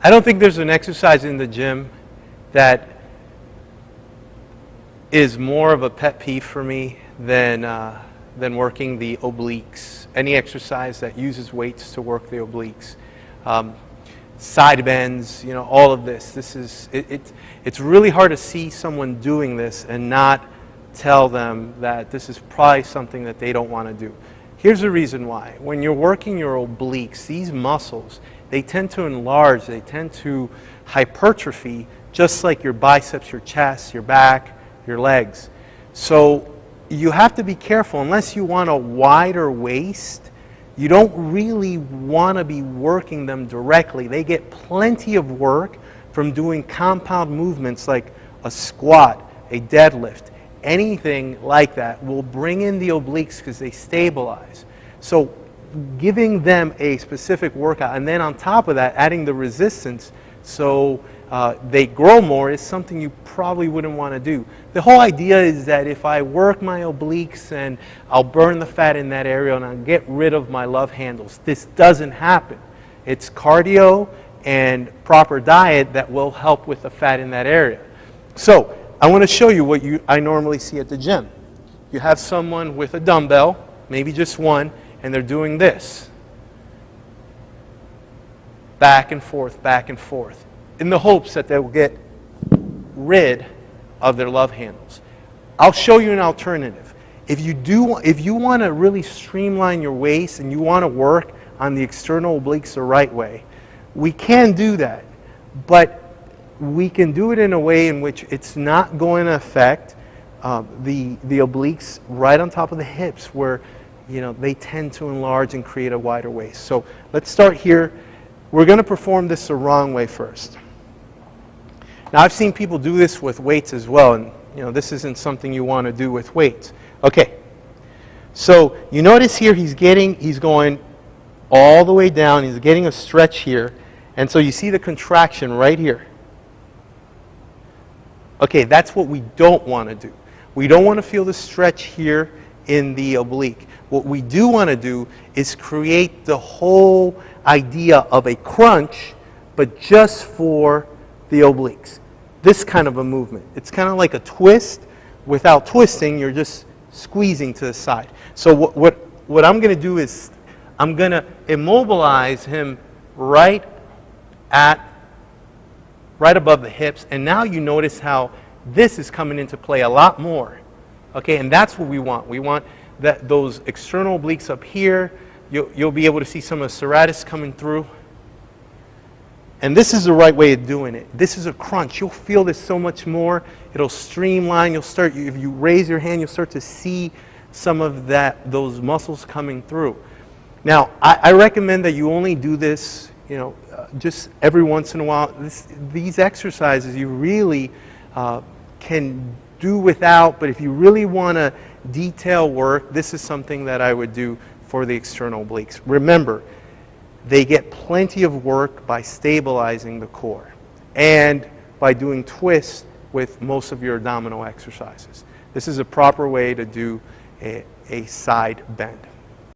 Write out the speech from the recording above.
I don't think there's an exercise in the gym that is more of a pet peeve for me than working the obliques. Any exercise that uses weights to work the obliques. Side bends, all of this. It's really hard to see someone doing this and not tell them that this is probably something that they don't want to do. Here's the reason why. When you're working your obliques, these muscles, they tend to enlarge, they tend to hypertrophy, just like your biceps, your chest, your back, your legs. So you have to be careful. Unless you want a wider waist, you don't really want to be working them directly. They get plenty of work from doing compound movements like a squat, a deadlift. Anything like that will bring in the obliques because they stabilize. So giving them a specific workout and then on top of that adding the resistance so they grow more is something you probably wouldn't want to do. The whole idea is that if I work my obliques and I'll burn the fat in that area and I'll get rid of my love handles. This doesn't happen. It's cardio and proper diet that will help with the fat in that area. So I want to show you what I normally see at the gym. You have someone with a dumbbell, maybe just one, and they're doing this. Back and forth, in the hopes that they will get rid of their love handles. I'll show you an alternative. If you want to really streamline your waist and you want to work on the external obliques the right way, we can do that. But we can do it in a way in which it's not going to affect the obliques right on top of the hips where they tend to enlarge and create a wider waist. So let's start here. We're going to perform this the wrong way first. Now I've seen people do this with weights as well, and this isn't something you want to do with weights. Okay, so you notice here he's going all the way down, he's getting a stretch here, and so you see the contraction right here. Okay, that's what we don't want to do. We don't want to feel the stretch here in the oblique. What we do want to do is create the whole idea of a crunch, but just for the obliques. This kind of a movement. It's kind of like a twist. Without twisting, you're just squeezing to the side. So what I'm going to do is I'm going to immobilize him right above the hips, and now you notice how this is coming into play a lot more. Okay, and that's what we want. We want those external obliques up here. You'll be able to see some of the serratus coming through. And this is the right way of doing it. This is a crunch. You'll feel this so much more. It'll streamline. If you raise your hand, you'll start to see some of those muscles coming through. Now, I recommend that you only do this, just every once in a while. These exercises you really can do without, but if you really want to detail work, this is something that I would do for the external obliques. Remember, they get plenty of work by stabilizing the core and by doing twists with most of your abdominal exercises. This is a proper way to do a side bend.